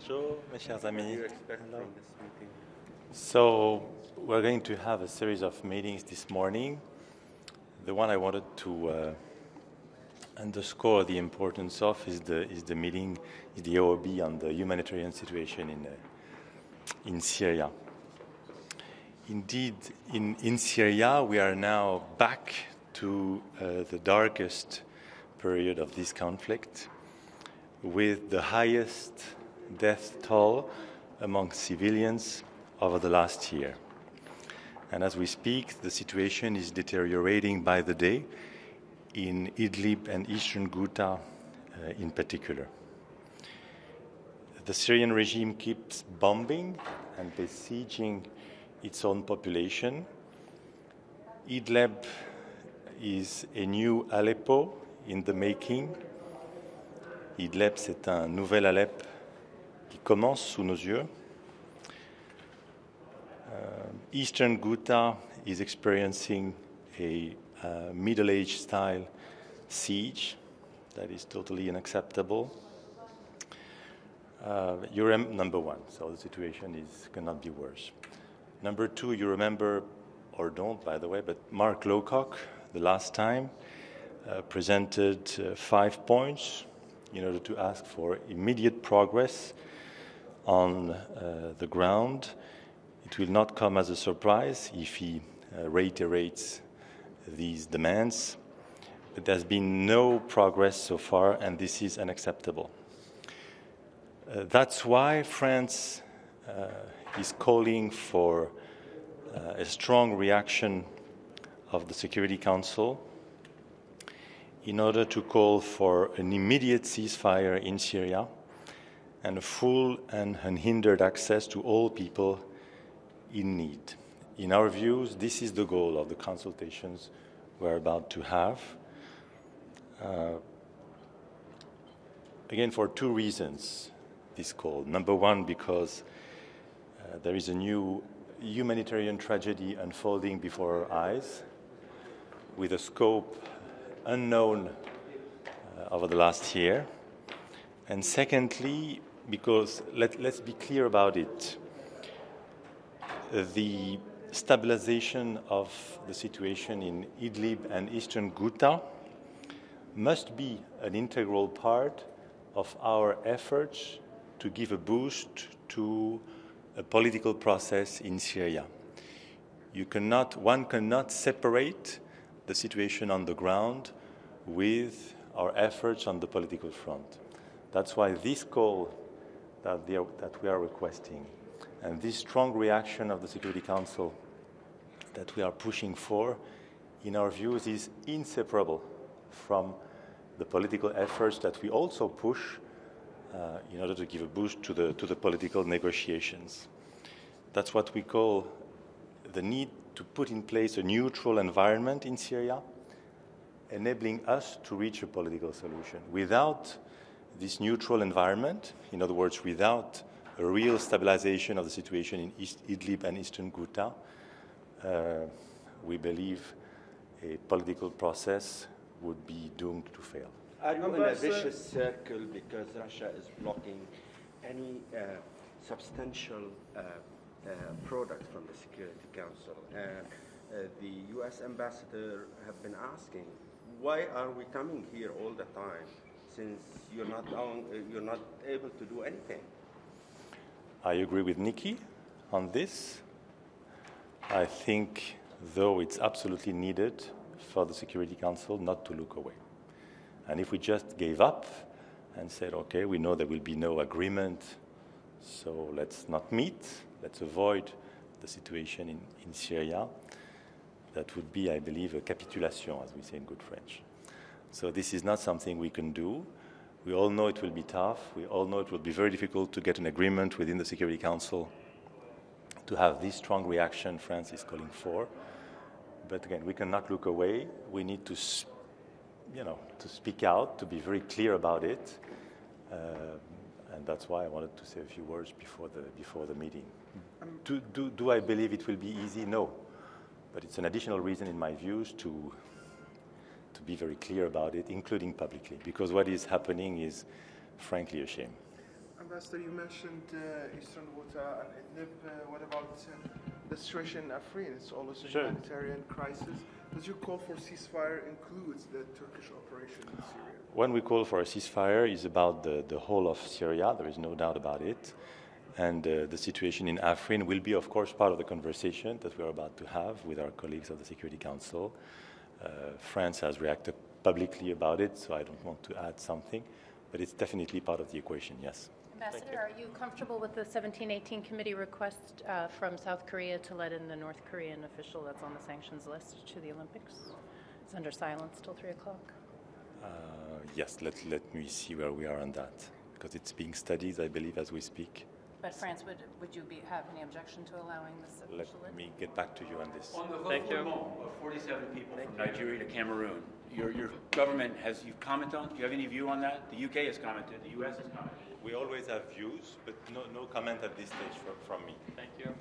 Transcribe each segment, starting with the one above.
Bonjour, mes chers amis. What do you expect from this meeting? So we're going to have a series of meetings this morning. The one I wanted to underscore the importance of is the OOB on the humanitarian situation in Syria. Indeed, in Syria, we are now back to the darkest period of this conflict, with the highest death toll among civilians over the last year. And as we speak, the situation is deteriorating by the day in Idlib and eastern Ghouta in particular. The Syrian regime keeps bombing and besieging its own population. Idlib is a new Aleppo in the making. Idlib, c'est un nouvel Alep qui commence sous nos yeux. Eastern Ghouta is experiencing a Middle Age style siege that is totally unacceptable. Number one, so the situation cannot be worse. Number two, you remember, or don't, by the way, but Mark Lowcock, the last time, presented 5 points in order to ask for immediate progress on the ground. It will not come as a surprise if he reiterates these demands, but there's been no progress so far, and this is unacceptable. That's why France is calling for a strong reaction of the Security Council in order to call for an immediate ceasefire in Syria and a full and unhindered access to all people in need. In our views, this is the goal of the consultations we're about to have. Again, for two reasons, this call. Number one, because there is a new humanitarian tragedy unfolding before our eyes with a scope unknown over the last year. And secondly, because let's be clear about it, the stabilization of the situation in Idlib and eastern Ghouta must be an integral part of our efforts to give a boost to a political process in Syria. One cannot separate the situation on the ground with our efforts on the political front. That's why this call that we are requesting and this strong reaction of the Security Council that we are pushing for, in our views, is inseparable from the political efforts that we also push in order to give a boost to the political negotiations. That's what we call the need to put in place a neutral environment in Syria, enabling us to reach a political solution. Without this neutral environment, in other words, without a real stabilization of the situation in Idlib and eastern Ghouta, we believe a political process would be doomed to fail. Are you in a vicious circle because Russia is blocking any substantial product from the Security Council? The U.S. ambassador have been asking, why are we coming here all the time since you're not able to do anything? I agree with Nikki on this. I think, though, it's absolutely needed for the Security Council not to look away. And if we just gave up and said, okay, we know there will be no agreement, so let's not meet, let's avoid the situation in Syria, that would be, I believe, a capitulation, as we say in good French. So this is not something we can do. We all know it will be tough. We all know it will be very difficult to get an agreement within the Security Council to have this strong reaction France is calling for. But again, we cannot look away. We need to speak out, to be very clear about it. And that's why I wanted to say a few words before the meeting. Do I believe it will be easy? No. But it's an additional reason, in my views, to be very clear about it, including publicly, because what is happening is frankly a shame. Ambassador, you mentioned Eastern Ghouta and Idlib. What about the situation in Afrin? It's always a humanitarian crisis. Does your call for ceasefire include the Turkish operation in Syria? When we call for a ceasefire, it's about the whole of Syria. There is no doubt about it. And the situation in Afrin will be, of course, part of the conversation that we are about to have with our colleagues of the Security Council. France has reacted publicly about it, so I don't want to add something, but it's definitely part of the equation, yes. Ambassador, are you comfortable with the 1718 committee request from South Korea to let in the North Korean official that's on the sanctions list to the Olympics? It's under silence till 3 o'clock. Yes, let me see where we are on that, because it's being studied, I believe, as we speak. But France, would you have any objection to allowing this official in? Let me get back to you on this. On the refoulement of 47 people from Nigeria to Cameroon, your government you've commented on? Do you have any view on that? The UK has commented. The US has commented. We always have views, but no comment at this stage from me. Thank you.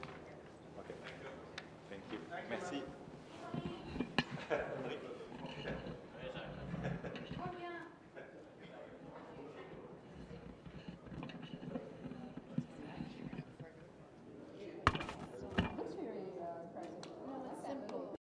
Okay. Thank you. Merci.